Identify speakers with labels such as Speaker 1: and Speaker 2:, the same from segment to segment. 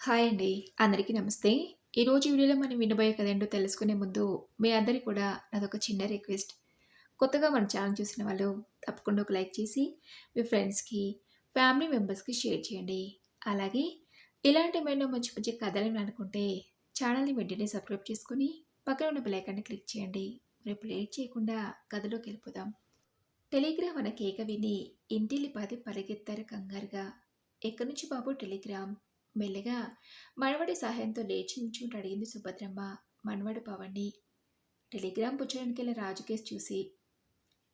Speaker 1: Hi అండి. అందరికీ నమస్తే. ఈరోజు వీడియోలో మనం వినబోయే కథ ఏంటో తెలుసుకునే ముందు మీ అందరికి కూడా నాదొక చిన్న రిక్వెస్ట్. కొత్తగా మన ఛానల్ చూసిన వాళ్ళు తప్పకుండా ఒక లైక్ చేసి మీ ఫ్రెండ్స్‌కి, ఫ్యామిలీ మెంబర్స్‌కి షేర్ చేయండి. అలాగే ఇలాంటి మరెన్నో మంచి మంచి కథలు వినాలనుకుంటే ఛానల్‌ని వెంటనే సబ్స్క్రైబ్ చేసుకొని పక్కన ఉన్న బెల్ ఐకాన్‌ని క్లిక్ చేయండి. మరి ఇప్పుడు లేట్ చేయకుండా కథలోకి వెళ్ళిపోదాం. టెలిగ్రామ్ అన్న కేక విని ఇంటిల్లిపాది పరిగెత్తారు కంగారుగా. ఎక్కడి నుంచి బాబు టెలిగ్రామ్? మెల్లగా మనవడి సహాయంతో లేచి నించుంటూ అడిగింది సుభద్రమ్మ మనవడు పవన్ని. టెలిగ్రామ్ పుచ్చడానికెళ్ళిన రాజుకేసి చూసి,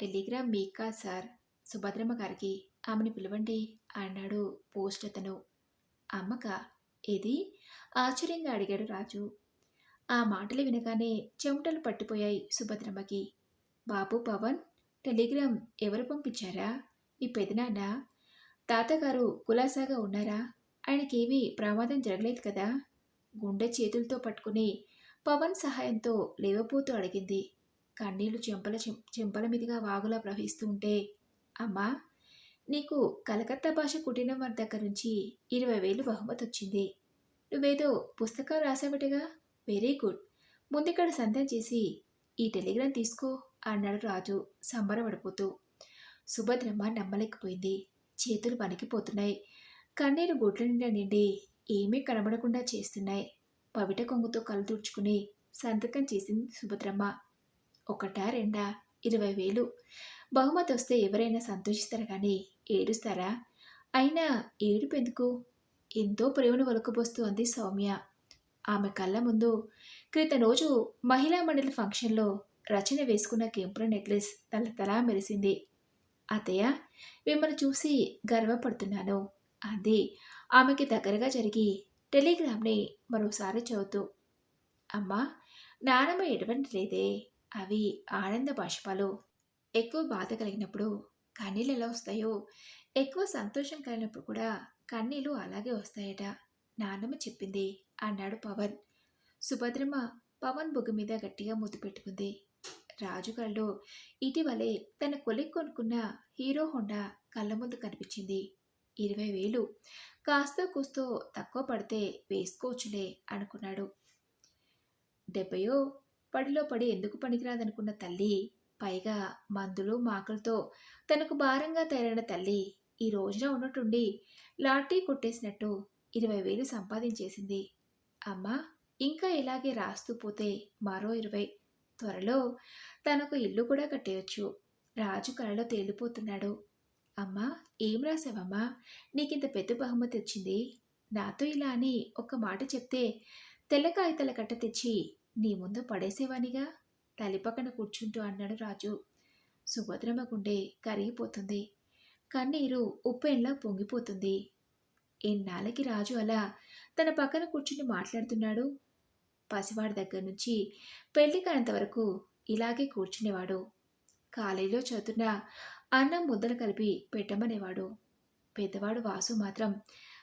Speaker 1: టెలిగ్రామ్ మీకు కాదు సార్, సుభద్రమ్మ గారికి, ఆమెను పిలవండి అన్నాడు పోస్ట్ అతను. అమ్మకా? ఏది? ఆశ్చర్యంగా అడిగాడు రాజు. ఆ మాటలు వినగానే చెమటలు పట్టిపోయాయి సుభద్రమ్మకి. బాబు పవన్, టెలిగ్రామ్ ఎవరు పంపించారా? మీ పెదనాన్న? తాతగారు కులాసాగా ఉన్నారా? ఆయనకేమీ ప్రమాదం జరగలేదు కదా? గుండె చేతులతో పట్టుకుని పవన్ సహాయంతో లేవపోతూ అడిగింది. కన్నీళ్లు చెంపల మీదుగా వాగులా ప్రవహిస్తూ ఉంటే, అమ్మా, నీకు కలకత్తా భాష కుట్టిన వారి దగ్గర నుంచి 20,000 బహుమతి వచ్చింది. నువ్వేదో పుస్తకం రాసావటగా? Very good. ముందిక్కడ సంతం చేసి ఈ టెలిగ్రామ్ తీసుకో అన్నాడు రాజు సంబరపడిపోతూ. సుభద్రమ్మ నమ్మలేకపోయింది. చేతులు వణికిపోతున్నాయి. కన్నీరు గుడ్ల నిండా నిండి ఏమీ కనబడకుండా చేస్తున్నాయి. పవిట కొంగుతో కళ్ళు తుడుచుకుని సంతకం చేసింది సుభద్రమ్మ. ఒకటా రెండా? 20,000 బహుమతి వస్తే ఎవరైనా సంతోషిస్తారు కానీ ఏడుస్తారా? అయినా ఏడుపెందుకు? ఎంతో ప్రేమను ఒలకబోస్తూ అంది సౌమ్య. ఆమె కళ్ళ ముందు క్రితం రోజు మహిళా మండలి ఫంక్షన్లో రచన వేసుకున్న కెంపుల నెక్లెస్ తలతలా మెరిసింది. అత్తయ్య, మిమ్మల్ని చూసి గర్వపడుతున్నాను అంది ఆమెకి దగ్గరగా జరిగి టెలిగ్రామ్ని మరోసారి చదువుతూ. అమ్మా, నానమ్మ ఎటువంటి లేదే, అవి ఆనంద బాష్పాలు. ఎక్కువ బాధ కలిగినప్పుడు కన్నీళ్ళు ఎలా వస్తాయో, ఎక్కువ సంతోషం కలిగినప్పుడు కూడా కన్నీళ్ళు అలాగే వస్తాయట, నాన్నమ్మ చెప్పింది అన్నాడు పవన్. సుభద్రమ్మ పవన్ బొగ్గు మీద గట్టిగా ముద్దు పెట్టుకుంది. రాజు కళ్ళు ఇటీవలే తన కొలిక్ కొనుక్కున్న హీరో హోండా కళ్ళ ముందు కనిపించింది. 20,000 కాస్తో కూస్తో తక్కువ పడితే వేసుకోవచ్చులే అనుకున్నాడు. 70 పడిలో పడి ఎందుకు పనికిరాదనుకున్న తల్లి, పైగా మందులు మాకలతో తనకు భారంగా తయారైన తల్లి ఈ రోజున ఉన్నట్టుండి లాటరీ కొట్టేసినట్టు 20,000 సంపాదించేసింది. అమ్మా, ఇంకా ఇలాగే రాస్తూ పోతే మరో 20, త్వరలో తనకు ఇల్లు కూడా కట్టేయొచ్చు. రాజు కలలో తేలిపోతున్నాడు. అమ్మా, ఏం రాసావమ్మా? నీకింత పెద్ద బహుమతి వచ్చింది. నాతో ఇలా అని ఒక్క మాట చెప్తే తెల్ల కాగితాల కట్ట తెచ్చి నీ ముందు పడేసేవానిగా, తల్లి పక్కన కూర్చుంటూ అన్నాడు రాజు. సుభద్రమ్మ గుండె కరిగిపోతుంది. కన్నీరు ఉప్పెన్లా పొంగిపోతుంది. ఎన్నాళ్ళకి రాజు అలా తన పక్కన కూర్చుని మాట్లాడుతున్నాడు? పసివాడి దగ్గర నుంచి పెళ్లి కానంత వరకు ఇలాగే కూర్చునేవాడు. కాలేజీలో చదువుతున్న అన్నం ముద్దలు కలిపి పెట్టమనేవాడు. పెద్దవాడు వాసు మాత్రం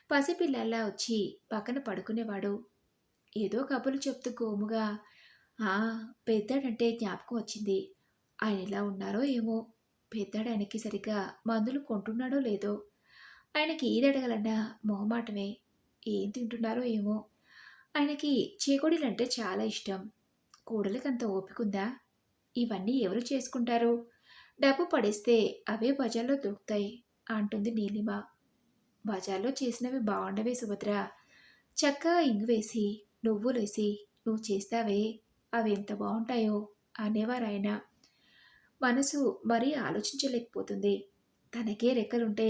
Speaker 1: పసిపిల్లల్లా వచ్చి పక్కన పడుకునేవాడు. ఏదో కబుర్లు చెప్తూ గోముగా, పెద్దాడంటే జ్ఞాపకం వచ్చింది. ఆయన ఎలా ఉన్నారో ఏమో. పెద్దాడు ఆయనకి సరిగ్గా మందులు కొంటున్నాడో లేదో. ఆయనకి ఏది అడగాలన్నా మొహమాటమే. ఏం తింటున్నారో ఏమో. ఆయనకి చేకోడీలంటే చాలా ఇష్టం. కోడలికంత ఓపికందా? ఇవన్నీ ఎవరు చేసుకుంటారు? డబ్బు పడేస్తే అవే బజార్లో దొరుకుతాయి అంటుంది నీలిమ. బజార్లో చేసినవి బాగుండవే సుభద్ర. చక్కగా ఇంగువేసి నువ్వులేసి నువ్వు చేస్తావే, అవి ఎంత బాగుంటాయో అనేవారాయన. మనసు మరీ ఆలోచించలేకపోతుంది. తనకే రెక్కలుంటే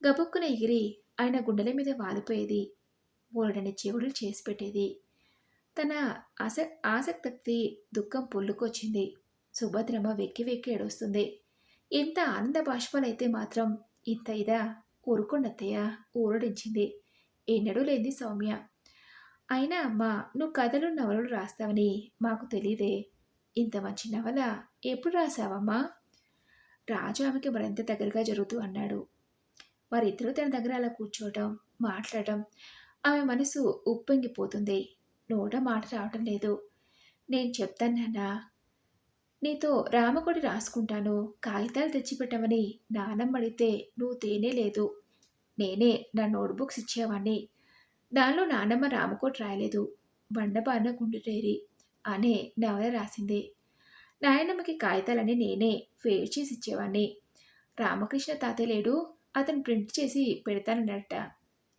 Speaker 1: గబుక్కున ఎగిరి ఆయన గుండెల మీద వాలిపోయేది. బోలెడని చెవులు చేసి పెట్టేది. తన ఆసక్తి దుఃఖం పొల్లుకొచ్చింది. సుభద్రమ్మ వెక్కి వెక్కి ఏడుస్తుంది. ఎంత ఆనంద బాష్పాలైతే మాత్రం ఇంత ఇదా? ఊరుకొండత్తయ్య, ఊరడించింది. ఎన్నడూ లేంది సౌమ్య. అయినా అమ్మా, నువ్వు కథలు నవలలు రాస్తావని మాకు తెలీదే. ఇంత మంచి నవల ఎప్పుడు రాసావమ్మా? రాజు ఆమెకి మరింత దగ్గరగా జరుగుతూ అన్నాడు. వారిద్దరూ తన దగ్గర అలా కూర్చోవటం, మాట్లాడటం ఆమె మనసు ఉప్పొంగిపోతుంది. నోట మాట రావటం లేదు. నేను చెప్తాను నాన్నా, నీతో రామకొడి రాసుకుంటాను, కాగితాలు తెచ్చిపెట్టమని నానమ్మ అడిగితే నువ్వు తేనే లేదు. నేనే నా నోట్బుక్స్ ఇచ్చేవాణ్ణి. దానిలో నానమ్మ రామకోటి రాయలేదు. బండబారిన గుండెటేరి అనే నవల రాసింది. నాయనమ్మకి కాగితాలన్నీ నేనే ఫేర్ చేసి ఇచ్చేవాణ్ణి. రామకృష్ణ తాతయ్య లేడు, అతను ప్రింట్ చేసి పెడతానన్నట.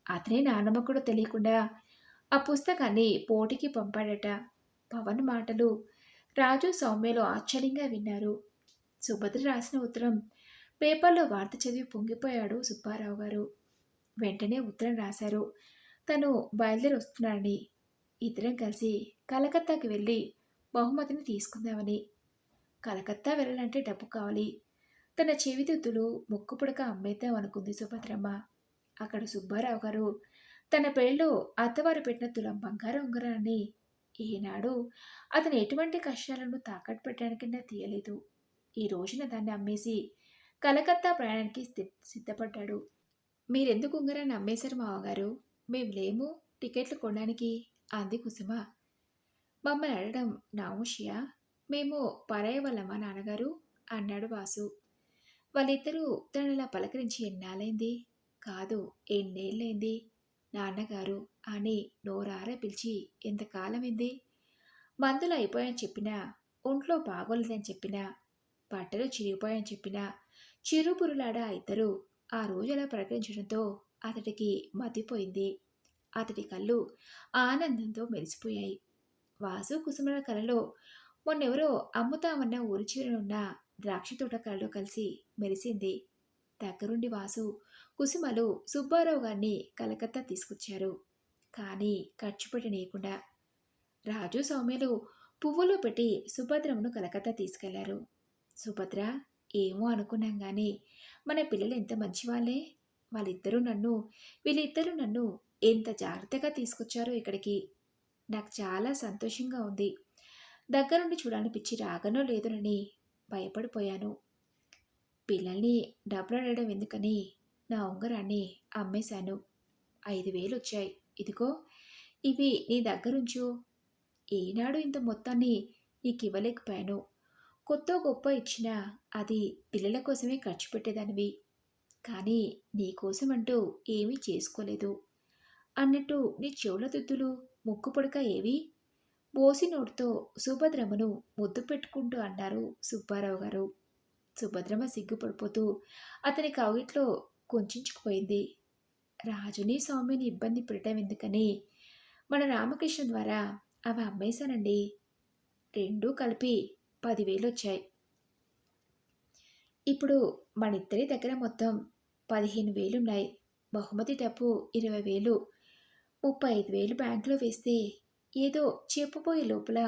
Speaker 1: అతనే నానమ్మ కూడా తెలియకుండా ఆ పుస్తకాన్ని పోటీకి పంపాడట. పవన్ మాటలు రాజు, సౌమ్యలు ఆశ్చర్యంగా విన్నారు. సుభద్ర రాసిన ఉత్తరం పేపర్లో వార్త చదివి పొంగిపోయాడు సుబ్బారావు గారు. వెంటనే ఉత్తరం రాశారు, తను బయలుదేరి వస్తున్నాడని. ఇద్దరం కలిసి కలకత్తాకి వెళ్ళి బహుమతిని తీసుకుందామని. కలకత్తా వెళ్ళాలంటే డబ్బు కావాలి. తన చెవిదిద్దులు ముక్కు పుడక అమ్మేద్దాం అనుకుంది సుభద్రమ్మ. అక్కడ సుబ్బారావు గారు తన పెళ్ళిలో అత్తవారు పెట్టిన తులం బంగారం ఉంగరాన్ని ఈనాడు అతను ఎటువంటి కష్టాలను తాకట్టు పెట్టడానికైనా తీయలేదు. ఈ రోజున దాన్ని అమ్మేసి కలకత్తా ప్రయాణానికి సిద్ధపడ్డాడు. మీరెందుకు ఉంగరాన్ని అమ్మేశారు మావగారు? మేము లేము టికెట్లు కొనడానికి అంది కుసుమ. మమ్మల్ని అడగడం నామోషియా? మేము పరాయి వాళ్ళమా నాన్నగారు? అన్నాడు వాసు. వాళ్ళిద్దరూ తనలా పలకరించి ఎన్నాళ్ళైంది? కాదు, ఎన్నేళ్ళైంది నాన్నగారు అని నోరారా పిలిచి ఎంతకాలమైంది? మందులు అయిపోయాయని చెప్పినా, ఒంట్లో బాగోలేదని చెప్పినా, బట్టలు చిరిగిపోయాయని చెప్పినా, చిరుబురులాడా ఇద్దరు ఆ రోజు అలా ప్రకటించడంతో అతడికి మతిపోయింది. అతడి కళ్ళు ఆనందంతో మెరిసిపోయాయి. వాసు కుసుమల కలలో మొన్నెవరో అమ్ముతామన్న ఊరి చివరనున్న ద్రాక్ష తోట కలలో కలిసి మెరిసింది. దగ్గరుండి వాసు కుసుమలు సుబ్బారావు గారిని కలకత్తా తీసుకొచ్చారు. కానీ ఖర్చు పెట్టనీయకుండా. రాజు, సౌమ్యలు పువ్వులు పెట్టి సుభద్రమ్మను కలకత్తా తీసుకెళ్లారు. సుభద్ర, ఏమో అనుకున్నాం గాని మన పిల్లలు ఎంత మంచివాళ్లే. వీళ్ళిద్దరూ నన్ను ఎంత జాగ్రత్తగా తీసుకొచ్చారో ఇక్కడికి. నాకు చాలా సంతోషంగా ఉంది. దగ్గరుండి చూడాలనిపించి రాగనో లేదోనని భయపడిపోయాను. పిల్లల్ని డబ్బులు అడగడం ఎందుకని నా ఉంగరాన్ని అమ్మేశాను. 5,000 వచ్చాయి. ఇదిగో, ఇవి నీ దగ్గరుంచు. ఏనాడు ఇంత మొత్తాన్ని నీకివ్వలేకపోయాను. కొత్త గొప్ప ఇచ్చినా అది పిల్లల కోసమే ఖర్చు పెట్టేదానివి. కానీ నీకోసమంటూ ఏమీ చేసుకోలేదు. అన్నట్టు నీ చెవుల దుద్దులు, ముక్కు పుడక ఏవి? బోసి నోటితో సుభద్రమ్మను ముద్దు పెట్టుకుంటూ అన్నారు సుబ్బారావు గారు. సుభద్రమ్మ సిగ్గుపడిపోతూ అతని కౌగిట్లో కుంచుకుపోయింది. రాజుని, సౌమ్యని ఇబ్బంది పెట్టడం ఎందుకని మన రామకృష్ణ ద్వారా అవి అమ్మేశానండి. రెండూ కలిపి 10,000 వచ్చాయి. ఇప్పుడు మనిద్దరి దగ్గర మొత్తం 15,000 ఉన్నాయి. బహుమతి డబ్బు 20,000. 35,000 బ్యాంకులో వేస్తే ఏదో చెప్పబోయే లోపల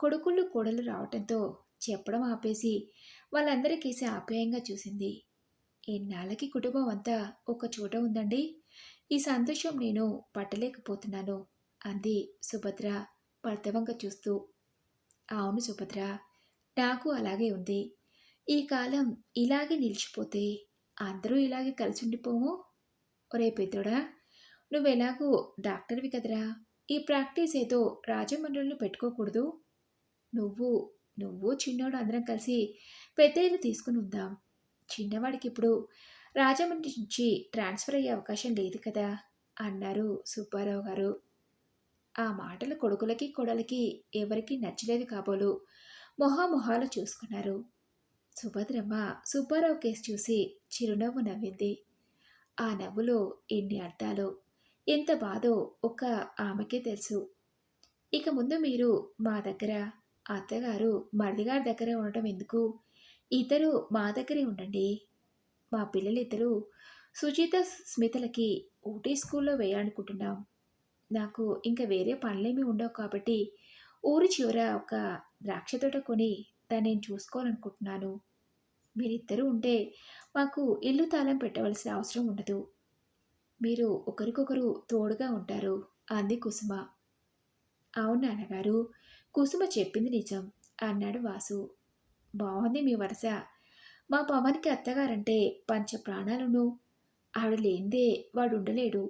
Speaker 1: కొడుకుళ్ళు కోడలు రావటంతో చెప్పడం ఆపేసి వాళ్ళందరికీసి ఆప్యాయంగా చూసింది. ఎన్నాళ్ళకి కుటుంబం అంతా ఒక చోట ఉందండి. ఈ సంతోషం నేను పట్టలేకపోతున్నాను అంది సుభద్ర భర్తవంక చూస్తూ. అవును సుభద్ర, నాకు అలాగే ఉంది. ఈ కాలం ఇలాగే నిలిచిపోతే అందరూ ఇలాగే కలిసి ఉండిపోము. ఒరే పెద్దోడా, నువ్వెలాగూ డాక్టర్వి కదరా, ఈ ప్రాక్టీస్ ఏదో రాజమండ్రిలో పెట్టుకోకూడదు? నువ్వు నువ్వు చిన్నోడు అందరం కలిసి పెద్ద ఇల్లు తీసుకుని ఉందాం. చిన్నవాడికి ఇప్పుడు రాజమండ్రి నుంచి ట్రాన్స్ఫర్ అయ్యే అవకాశం లేదు కదా అన్నారు సుబ్బారావు గారు. ఆ మాటలు కొడుకులకి కోడలికి ఎవరికీ నచ్చలేదు కాబోలు మొహాలు చూసుకున్నారు. సుభద్రమ్మ సుబ్బారావు కేసు చూసి చిరునవ్వు నవ్వింది. ఆ నవ్వులో ఎన్ని అర్థాలో, ఎంత బాధో ఒక్క ఆమెకే తెలుసు. ఇక ముందు మీరు మా దగ్గర, అత్తగారు మరిదిగారి దగ్గరే ఉండటం ఎందుకు? ఇద్దరు మా దగ్గరే ఉండండి. మా పిల్లలిద్దరూ సుచిత, స్మితలకి ఊటీ స్కూల్లో వేయాలనుకుంటున్నాం. నాకు ఇంకా వేరే పనులేమీ ఉండవు కాబట్టి ఊరి చివర ఒక ద్రాక్ష తోట కొని దాన్ని నేను చూసుకోవాలనుకుంటున్నాను. మీరిద్దరూ ఉంటే మాకు ఇల్లు తాళం పెట్టవలసిన అవసరం ఉండదు. మీరు ఒకరికొకరు తోడుగా ఉంటారు అంది కుసుమ. అవును నాన్నగారు, కుసుమ చెప్పింది నిజం అన్నాడు వాసు. బాగుంది మీ వరస. మా పవన్కి అత్తగారంటే పంచ ప్రాణాలను. ఆవిడ లేనిదే వాడు ఉండలేడు.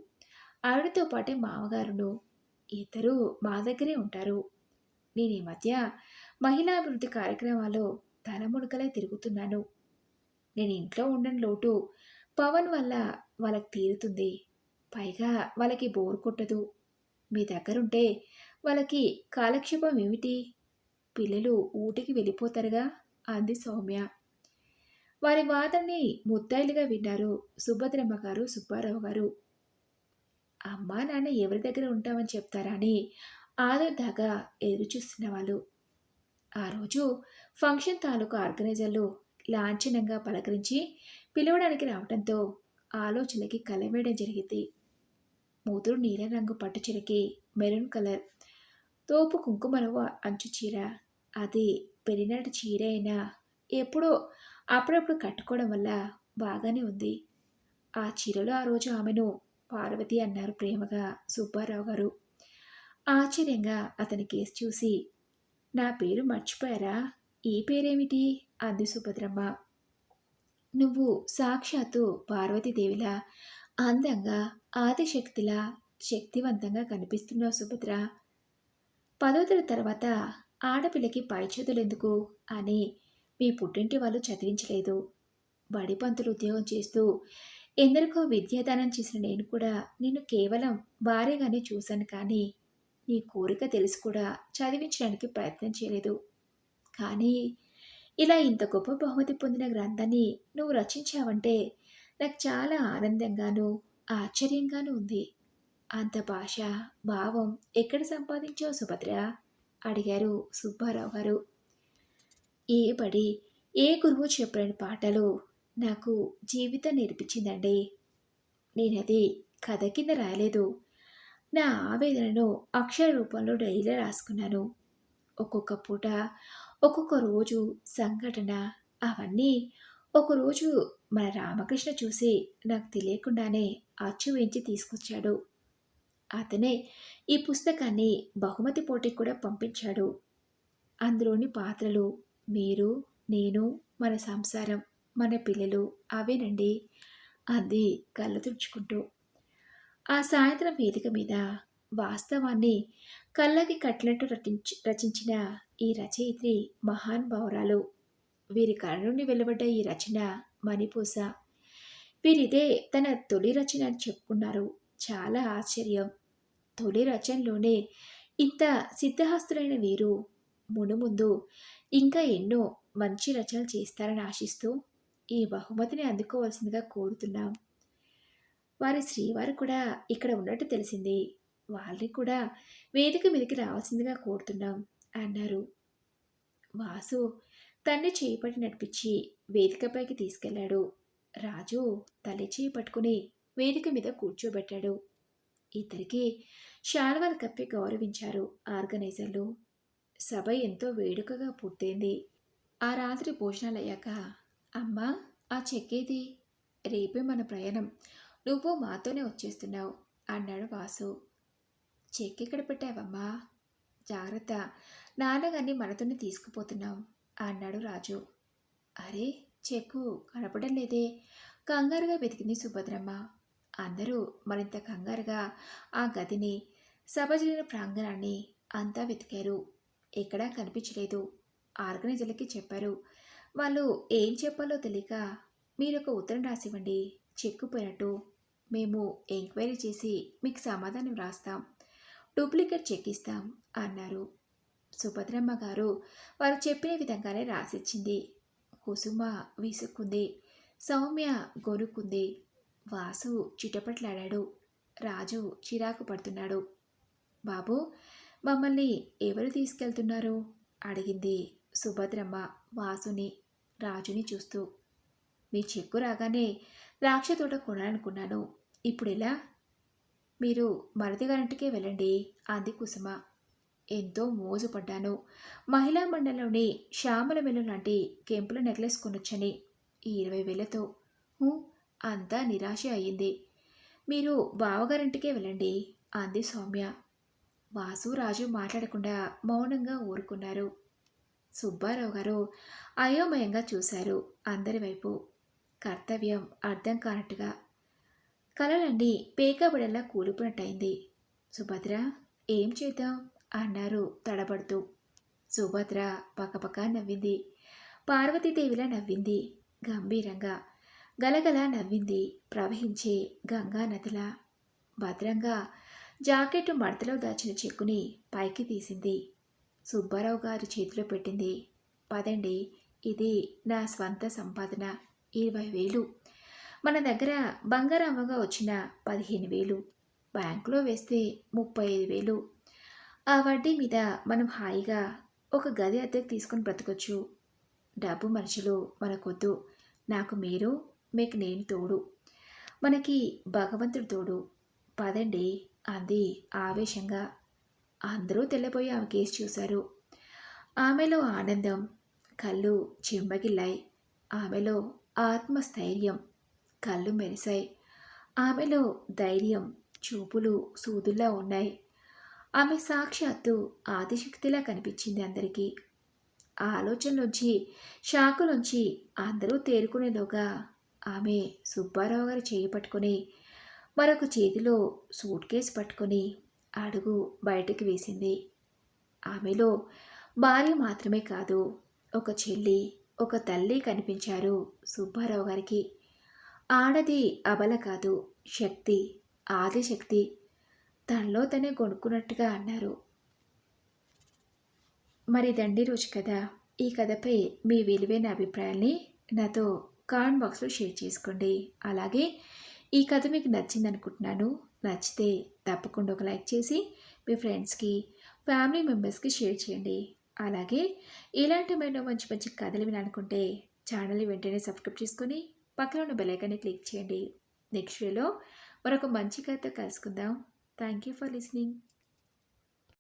Speaker 1: ఆవిడతో పాటే మామగారును. ఇద్దరూ మా దగ్గరే ఉంటారు. నేను ఈ మధ్య మహిళాభివృద్ధి కార్యక్రమాల్లో తలమునకలై తిరుగుతున్నాను. నేను ఇంట్లో ఉండని లోటు పవన్ వల్ల వాళ్ళకి తీరుతుంది. పైగా వాళ్ళకి బోర్ కొట్టదు. మీ దగ్గరుంటే వాళ్ళకి కాలక్షేపం ఏమిటి? పిల్లలు ఊటికి వెళ్ళిపోతారుగా అంది సౌమ్య. వారి వాదనని ముద్దాయిలుగా విన్నారు సుభద్రమ్మ గారు, సుబ్బారావు గారు. అమ్మా నాన్న ఎవరి దగ్గర ఉంటామని చెప్తారా అని ఆదుర్దాగా ఎదురుచూస్తున్న వాళ్ళు. ఆ రోజు ఫంక్షన్ తాలూకు ఆర్గనైజర్లు లాంఛనంగా పలకరించి పిలవడానికి రావడంతో ఆలోచనలకి కలవేయడం జరిగింది. మూతురు నీలం రంగు పట్టు చీరకి మెరూన్ కలర్ తోపు కుంకుమరవ్వ అంచు చీర. అది పెరినాటి చీర అయినా ఎప్పుడో అప్పుడప్పుడు కట్టుకోవడం వల్ల బాగానే ఉంది. ఆ చీరలో ఆ రోజు ఆమెను పార్వతి అన్నారు ప్రేమగా సుబ్బారావు గారు. ఆశ్చర్యంగా అతని కేసు చూసి, నా పేరు మర్చిపోయారా? ఈ పేరేమిటి? అంది సుభద్రమ్మ. నువ్వు సాక్షాత్తు పార్వతీదేవిలా అందంగా, ఆదిశక్తిలా, శక్తివంతంగా కనిపిస్తున్నావు సుభద్ర. 10వ తరగతి తర్వాత ఆడపిల్లకి పై చదువులెందుకు అని మీ పుట్టింటి వాళ్ళు చదివించలేదు. బడి పంతులు ఉద్యోగం చేస్తూ ఎందరికో విద్యాదానం చేసిన నేను కూడా నిన్ను కేవలం భార్యగానే చూశాను కానీ నీ కోరిక తెలిసి కూడా చదివించడానికి ప్రయత్నం చేయలేదు. కానీ ఇలా ఇంత గొప్ప బహుమతి పొందిన గ్రంథాన్ని నువ్వు రచించావంటే నాకు చాలా ఆనందంగాను ఆశ్చర్యంగాను ఉంది. అంత భాష భావం ఎక్కడ సంపాదించావు సుభద్ర అడిగారు సుబ్బారావు గారు. ఏ బడి ఏ గురువు చెప్పలేని పాటలు నాకు జీవితం నేర్పించిందండి. నేనది కథ కింద రాయలేదు. నా ఆవేదనను అక్షర రూపంలో డైరీలో రాసుకున్నాను. ఒక్కొక్క పూట ఒక్కొక్క రోజు సంఘటన అవన్నీ ఒకరోజు మన రామకృష్ణ చూసి నాకు తెలియకుండానే అచ్చు వేయించి తీసుకొచ్చాడు. అతనే ఈ పుస్తకాన్ని బహుమతి పోటీకి కూడా పంపించాడు. అందులోని పాత్రలు మీరు, నేను, మన సంసారం, మన పిల్లలు అవేనండి అంది కళ్ళు తుడుచుకుంటూ. ఆ సాయంత్రం వేదిక మీద వాస్తవాన్ని కళ్ళకి కట్టినట్టు రచించిన ఈ రచయిత్రి మహానుభావురాలు. వీరి కళ నుండి వెలువడ్డ ఈ రచన మణిపూస. వీరిదే తన తొలి రచన అని చెప్పుకున్నారు. చాలా ఆశ్చర్యం. తొలి రచనలోనే ఇంత సిద్ధహస్తులైన వీరు మునుముందు ఇంకా ఎన్నో మంచి రచనలు చేస్తారని ఆశిస్తూ ఈ బహుమతిని అందుకోవాల్సిందిగా కోరుతున్నాం. వారి శ్రీవారు కూడా ఇక్కడ ఉన్నట్టు తెలిసింది. వాళ్ళని కూడా వేదిక మీదకి రావాల్సిందిగా కోరుతున్నాం అన్నారు. వాసు తన్ని చేపట్టి నడిపించి వేదికపైకి తీసుకెళ్లాడు. రాజు తల్లి చేయి పట్టుకుని వేదిక మీద కూర్చోబెట్టాడు. ఇద్దరికి శాల్వాలు కప్పి గౌరవించారు ఆర్గనైజర్లు. సభ ఎంతో వేడుకగా పూర్తయింది. ఆ రాత్రి భోజనాలయ్యాక, అమ్మా ఆ చెక్కేది? రేపే మన ప్రయాణం. నువ్వు మాతోనే వచ్చేస్తున్నావు అన్నాడు వాసు. చెక్కెక్కడ పెట్టావమ్మా? జాగ్రత్త, నాన్నగారిని మనతోనే తీసుకుపోతున్నాం అన్నాడు రాజు. అరే, చెక్కు కనపడం లేదే? కంగారుగా వెతికింది సుభద్రమ్మ. అందరూ మరింత కంగారుగా ఆ గదిని, సభ జరిగిన ప్రాంగణాన్ని అంతా వెతికారు. ఎక్కడా కనిపించలేదు. ఆర్గనైజర్లకి చెప్పారు. వాళ్ళు ఏం చెప్పాలో తెలియక, మీరొక ఉత్తరం రాసివ్వండి, చెక్కుపోయినట్టు. మేము ఎంక్వైరీ చేసి మీకు సమాధానం రాస్తాం, డూప్లికేట్ చెక్ ఇస్తాం అన్నారు. సుభద్రమ్మ గారు వారు చెప్పిన విధంగానే రాసిచ్చింది. కుసుమ విసుక్కుంది. సౌమ్య గొనుక్కుంది. వాసు చిటపట్లాడాడు. రాజు చిరాకు పడుతున్నాడు. బాబు, మమ్మల్ని ఎవరు తీసుకెళ్తున్నారు అడిగింది సుభద్రమ్మ వాసుని, రాజుని చూస్తూ. మీ చెక్కు రాగానే ద్రాక్ష తోట కొనాలనుకున్నాను. ఇప్పుడెలా? మీరు మరిది గారింటికే వెళ్ళండి అంది కుసుమ. ఎంతో మోజుపడ్డాను. మహిళా మండలంలోని శ్యామల వెల్లు లాంటి కెంపుల నెక్లెస్ కొనొచ్చని ఈ 20,000తో అంతా నిరాశ అయ్యింది. మీరు బావగారింటికే వెళ్ళండి అంది సౌమ్య. వాసు రాజు మాట్లాడకుండా మౌనంగా ఊరుకున్నారు. సుబ్బారావు గారు అయోమయంగా చూశారు అందరి వైపు. కర్తవ్యం అర్థం కానట్టుగా. కలలన్నీ పేకబడేలా కూలిపోయినట్టయింది. సుభద్ర, ఏం చేద్దాం అన్నారు తడబడుతూ. సుభద్ర పకపక నవ్వింది. పార్వతీదేవిలా నవ్వింది. గంభీరంగా గలగల నవ్వింది ప్రవహించే గంగా నదిలా. భద్రంగా జాకెట్ మడతలో దాచిన చెక్కుని పైకి తీసింది. సుబ్బారావు గారి చేతిలో పెట్టింది. పదండి, ఇది నా స్వంత సంపాదన. 20,000. మన దగ్గర బంగారం అమ్మగా వచ్చిన 15,000. బ్యాంకులో వేస్తే 35,000. ఆ వడ్డీ మీద మనం హాయిగా ఒక గది అద్దెకు తీసుకొని బ్రతకొచ్చు. డబ్బు మనుషులు మనకొద్దు. నాకు మీరు, మీకు నేను తోడు. మనకి భగవంతుడు తోడు. పదండి అంది ఆవేశంగా. అందరూ తెల్లబోయి ఆమె కేసు చూశారు. ఆమెలో ఆనందం, కళ్ళు చెమ్మగిల్లాయి. ఆమెలో ఆత్మస్థైర్యం, కళ్ళు మెరిశాయి. ఆమెలో ధైర్యం, చూపులు సూదుల్లా ఉన్నాయి. ఆమె సాక్షాత్తు ఆదిశక్తిలా కనిపించింది అందరికీ. ఆ ఆలోచనలోంచి, షాకులోంచి అందరూ తేరుకునేలోగా ఆమె సుబ్బారావు గారి చేయి పట్టుకొని మరొక చేతిలో సూట్ కేసు పట్టుకొని అడుగు బయటకు వేసింది. ఆమెలో భార్య మాత్రమే కాదు, ఒక చెల్లి, ఒక తల్లి కనిపించారు సుబ్బారావు గారికి. ఆడది అబల కాదు, శక్తి, ఆదిశక్తి. తనలో తనే కొనుక్కున్నట్టుగా అన్నారు. మరి దండి రోజు కథ. ఈ కథపై మీ విలువైన అభిప్రాయాల్ని నాతో కామెంట్ బాక్స్లో షేర్ చేసుకోండి. అలాగే ఈ కథ మీకు నచ్చింది అనుకుంటున్నాను. నచ్చితే తప్పకుండా ఒక లైక్ చేసి మీ ఫ్రెండ్స్కి, ఫ్యామిలీ మెంబర్స్కి షేర్ చేయండి. అలాగే ఇలాంటి మరెన్నో మంచి మంచి కథలు వినాలనుకుంటే ఛానల్ని వెంటనే సబ్స్క్రైబ్ చేసుకొని పక్కన ఉన్న బెల్ ఐకాన్ని క్లిక్ చేయండి. నెక్స్ట్ వీడియోలో మరొక మంచి కథతో కలుసుకుందాం. Thank you for listening.